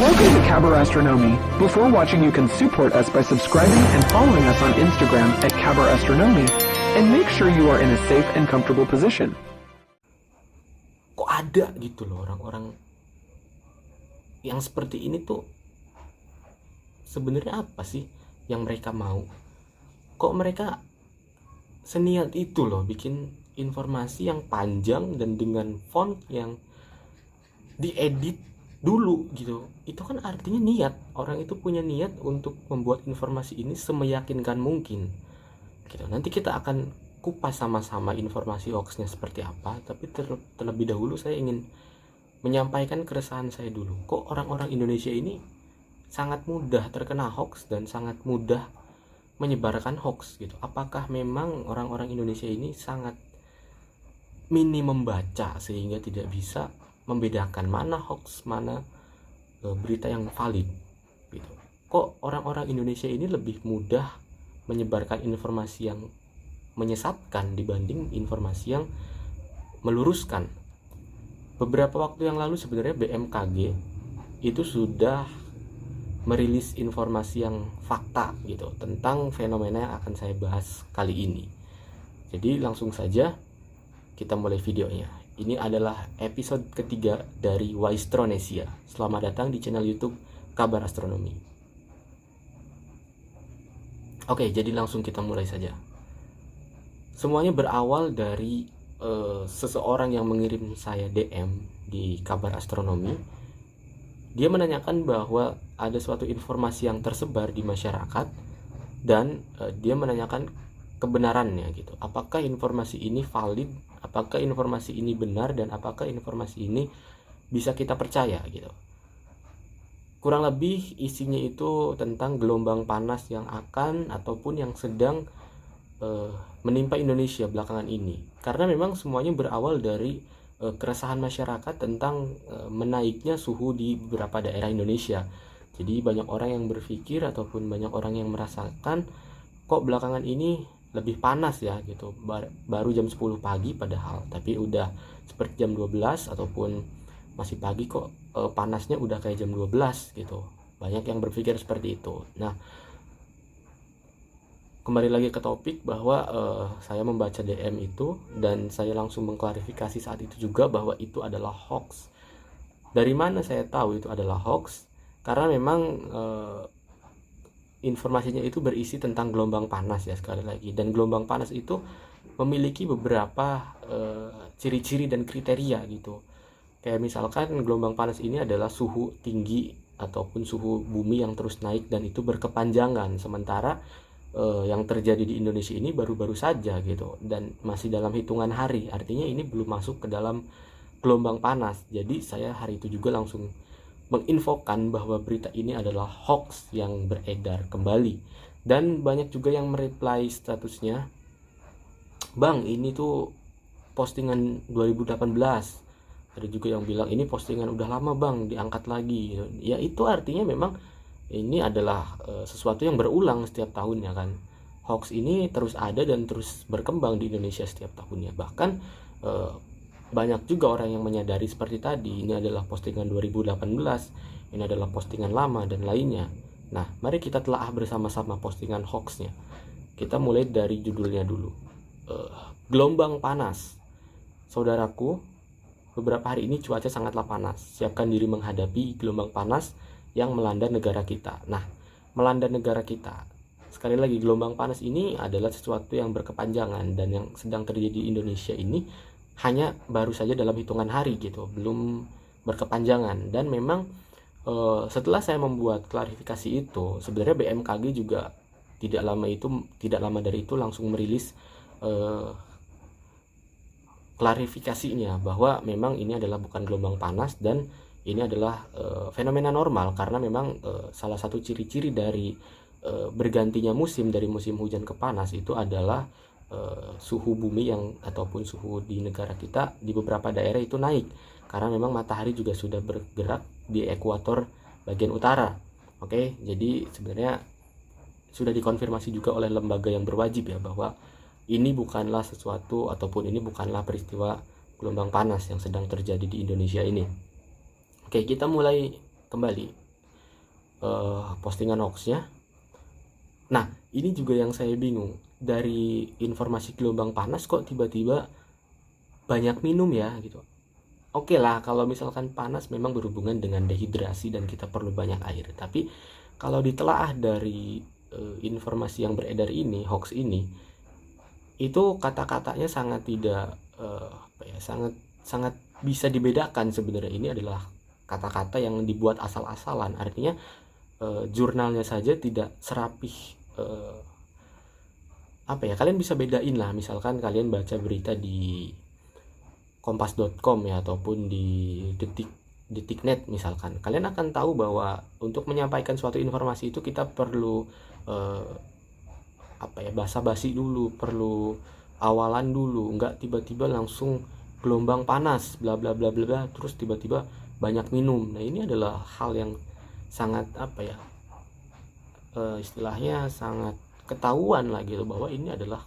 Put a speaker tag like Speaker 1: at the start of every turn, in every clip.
Speaker 1: Welcome to Kabar Astronomy. Before watching, you can support us by subscribing and following us on Instagram at Kabar Astronomy, and make sure you are in a safe and comfortable position.
Speaker 2: Kok ada gitu loh orang-orang yang seperti ini tuh, sebenarnya apa sih yang mereka mau? Kok mereka seniat itu loh bikin informasi yang panjang dan dengan font yang diedit dulu gitu. Itu kan artinya niat, orang itu punya niat untuk membuat informasi ini semeyakinkan mungkin gitu. Nanti kita akan kupas sama-sama informasi hoaxnya seperti apa, tapi terlebih dahulu saya ingin menyampaikan keresahan saya dulu. Kok orang-orang Indonesia ini sangat mudah terkena hoax dan sangat mudah menyebarkan hoax gitu. Apakah memang orang-orang Indonesia ini sangat minim membaca sehingga tidak bisa membedakan mana hoax, mana berita yang valid gitu. Kok orang-orang Indonesia ini lebih mudah menyebarkan informasi yang menyesatkan dibanding informasi yang meluruskan? Beberapa waktu yang lalu sebenarnya BMKG itu sudah merilis informasi yang fakta gitu tentang fenomena yang akan saya bahas kali ini. Jadi langsung saja kita mulai videonya. Ini adalah episode ketiga dari Waistronesia. Selamat datang di channel YouTube Kabar Astronomi. Oke, jadi langsung kita mulai saja. Semuanya berawal dari seseorang yang mengirim saya DM di Kabar Astronomi. Dia menanyakan bahwa ada suatu informasi yang tersebar di masyarakat dan dia menanyakan kebenarannya gitu. Apakah informasi ini valid? Apakah informasi ini benar dan apakah informasi ini bisa kita percaya gitu. Kurang lebih isinya itu tentang gelombang panas yang akan ataupun yang sedang menimpa Indonesia belakangan ini. Karena memang semuanya berawal dari keresahan masyarakat tentang menaiknya suhu di beberapa daerah Indonesia. Jadi banyak orang yang berpikir ataupun banyak orang yang merasakan kok belakangan ini lebih panas ya gitu. Baru jam 10 pagi padahal, tapi udah seperti jam 12 ataupun masih pagi kok panasnya udah kayak jam 12 gitu. Banyak yang berpikir seperti itu. Nah, kembali lagi ke topik bahwa saya membaca DM itu dan saya langsung mengklarifikasi saat itu juga bahwa itu adalah hoax. Dari mana saya tahu itu adalah hoax? Karena memang informasinya itu berisi tentang gelombang panas ya, sekali lagi, dan gelombang panas itu memiliki beberapa ciri-ciri dan kriteria gitu. Kayak misalkan gelombang panas ini adalah suhu tinggi ataupun suhu bumi yang terus naik dan itu berkepanjangan, sementara yang terjadi di Indonesia ini baru-baru saja gitu dan masih dalam hitungan hari, artinya ini belum masuk ke dalam gelombang panas. Jadi saya hari itu juga langsung menginfokan bahwa berita ini adalah hoax yang beredar kembali. Dan banyak juga yang mereply statusnya, "Bang, ini tuh postingan 2018." Ada juga yang bilang ini postingan udah lama bang, diangkat lagi. Ya itu artinya memang ini adalah sesuatu yang berulang setiap tahunnya kan. Hoax ini terus ada dan terus berkembang di Indonesia setiap tahunnya. Bahkan banyak juga orang yang menyadari seperti tadi, ini adalah postingan 2018, ini adalah postingan lama dan lainnya. Nah, mari kita telaah bersama-sama postingan hoaxnya. Kita mulai dari judulnya dulu. Gelombang panas. Saudaraku, beberapa hari ini cuaca sangatlah panas. Siapkan diri menghadapi gelombang panas yang melanda negara kita. Nah, melanda negara kita. Sekali lagi, gelombang panas ini adalah sesuatu yang berkepanjangan dan yang sedang terjadi di Indonesia ini hanya baru saja dalam hitungan hari gitu, belum berkepanjangan. Dan memang setelah saya membuat klarifikasi itu, sebenarnya BMKG juga tidak lama dari itu langsung merilis klarifikasinya bahwa memang ini adalah bukan gelombang panas dan ini adalah fenomena normal, karena memang salah satu ciri-ciri dari bergantinya musim dari musim hujan ke panas itu adalah suhu bumi yang ataupun suhu di negara kita di beberapa daerah itu naik karena memang matahari juga sudah bergerak di ekuator bagian utara. Oke, jadi sebenarnya sudah dikonfirmasi juga oleh lembaga yang berwajib ya bahwa ini bukanlah sesuatu ataupun ini bukanlah peristiwa gelombang panas yang sedang terjadi di Indonesia ini. Oke, kita mulai kembali. postingan hoaxnya. Nah, ini juga yang saya bingung, dari informasi gelombang panas kok tiba-tiba banyak minum ya gitu. Oke lah, kalau misalkan panas memang berhubungan dengan dehidrasi dan kita perlu banyak air. Tapi kalau ditelaah dari informasi yang beredar ini, hoax ini, itu kata-katanya sangat tidak sangat sangat bisa dibedakan sebenarnya. Ini adalah kata-kata yang dibuat asal-asalan. Artinya jurnalnya saja tidak serapih. Kalian bisa bedain lah, misalkan kalian baca berita di kompas.com ya, ataupun di detiknet misalkan, kalian akan tahu bahwa untuk menyampaikan suatu informasi itu kita perlu basa-basi dulu, perlu awalan dulu, nggak tiba-tiba langsung gelombang panas bla bla bla bla bla terus tiba-tiba banyak minum. Nah, ini adalah hal yang sangat istilahnya sangat ketahuan lah gitu, bahwa ini adalah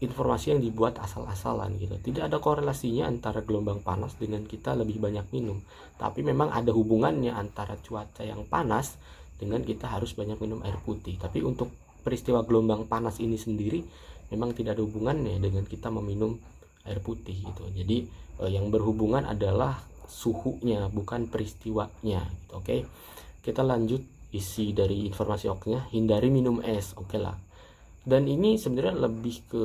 Speaker 2: informasi yang dibuat asal-asalan gitu. Tidak ada korelasinya antara gelombang panas dengan kita lebih banyak minum. Tapi memang ada hubungannya antara cuaca yang panas dengan kita harus banyak minum air putih. Tapi untuk peristiwa gelombang panas ini sendiri memang tidak ada hubungannya dengan kita meminum air putih gitu. Jadi yang berhubungan adalah suhunya, bukan peristiwanya gitu. Oke. Kita lanjut isi dari informasi hoaxnya. Hindari minum es. Oke lah. Dan ini sebenarnya lebih ke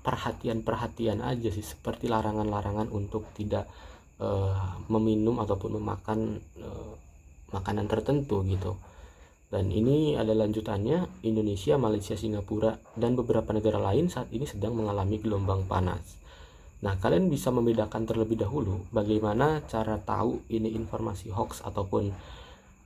Speaker 2: perhatian-perhatian aja sih, seperti larangan-larangan untuk tidak meminum ataupun memakan makanan tertentu gitu. Dan ini ada lanjutannya, Indonesia, Malaysia, Singapura, dan beberapa negara lain saat ini sedang mengalami gelombang panas. Nah, kalian bisa membedakan terlebih dahulu bagaimana cara tahu ini informasi hoax ataupun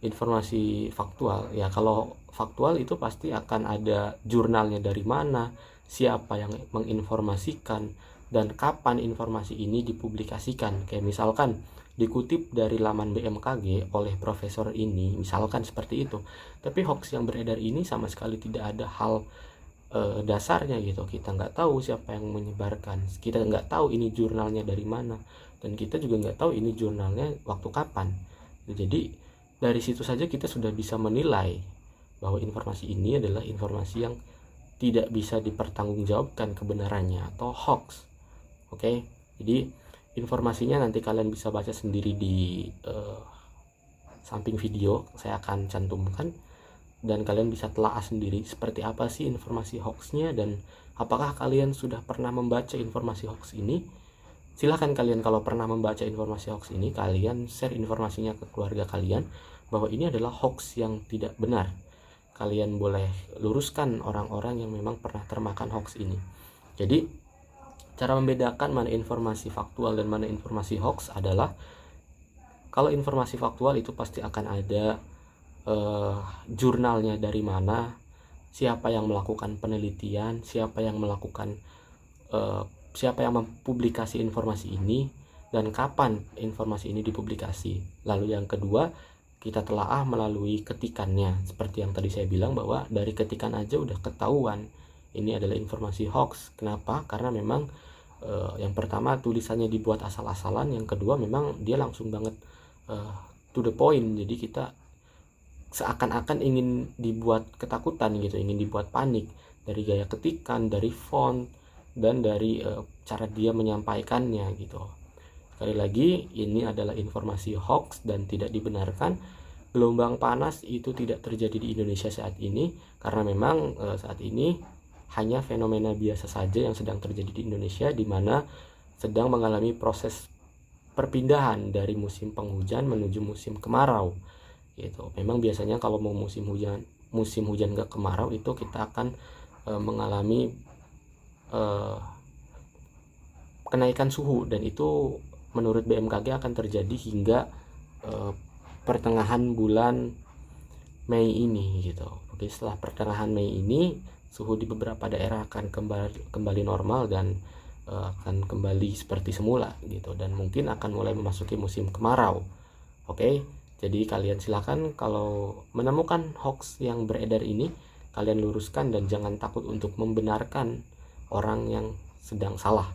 Speaker 2: informasi faktual. Ya, kalau faktual itu pasti akan ada jurnalnya dari mana, siapa yang menginformasikan, dan kapan informasi ini dipublikasikan. Kayak misalkan dikutip dari laman BMKG oleh profesor ini, misalkan seperti itu. Tapi hoax yang beredar ini sama sekali tidak ada hal dasarnya gitu. Kita nggak tahu siapa yang menyebarkan, kita nggak tahu ini jurnalnya dari mana, dan kita juga nggak tahu ini jurnalnya waktu kapan. Jadi dari situ saja kita sudah bisa menilai bahwa informasi ini adalah informasi yang tidak bisa dipertanggungjawabkan kebenarannya atau hoax. Oke, jadi informasinya nanti kalian bisa baca sendiri di samping video, saya akan cantumkan, dan kalian bisa telaah sendiri seperti apa sih informasi hoaxnya, dan apakah kalian sudah pernah membaca informasi hoax ini. Silahkan kalian kalau pernah membaca informasi hoax ini, kalian share informasinya ke keluarga kalian bahwa ini adalah hoax yang tidak benar. Kalian boleh luruskan orang-orang yang memang pernah termakan hoax ini. Jadi cara membedakan mana informasi faktual dan mana informasi hoax adalah, kalau informasi faktual itu pasti akan ada jurnalnya dari mana, siapa yang melakukan penelitian, siapa yang mempublikasi informasi ini, dan kapan informasi ini dipublikasi. Lalu yang kedua, kita telaah melalui ketikannya. Seperti yang tadi saya bilang, bahwa dari ketikan aja udah ketahuan ini adalah informasi hoax. Kenapa? Karena memang yang pertama tulisannya dibuat asal-asalan, yang kedua memang dia langsung banget to the point. Jadi kita seakan-akan ingin dibuat ketakutan gitu, ingin dibuat panik dari gaya ketikan, dari font, dan dari cara dia menyampaikannya gitu. Sekali lagi, ini adalah informasi hoax dan tidak dibenarkan. Gelombang panas itu tidak terjadi di Indonesia saat ini, karena memang saat ini hanya fenomena biasa saja yang sedang terjadi di Indonesia, di mana sedang mengalami proses perpindahan dari musim penghujan menuju musim kemarau gitu. Memang biasanya kalau mau musim hujan ke kemarau itu kita akan mengalami kenaikan suhu, dan itu menurut BMKG akan terjadi hingga pertengahan bulan Mei ini gitu. Oke, setelah pertengahan Mei ini suhu di beberapa daerah akan kembali normal dan akan kembali seperti semula gitu, dan mungkin akan mulai memasuki musim kemarau. Oke, jadi kalian silakan kalau menemukan hoax yang beredar ini, kalian luruskan dan jangan takut untuk membenarkan orang yang sedang salah.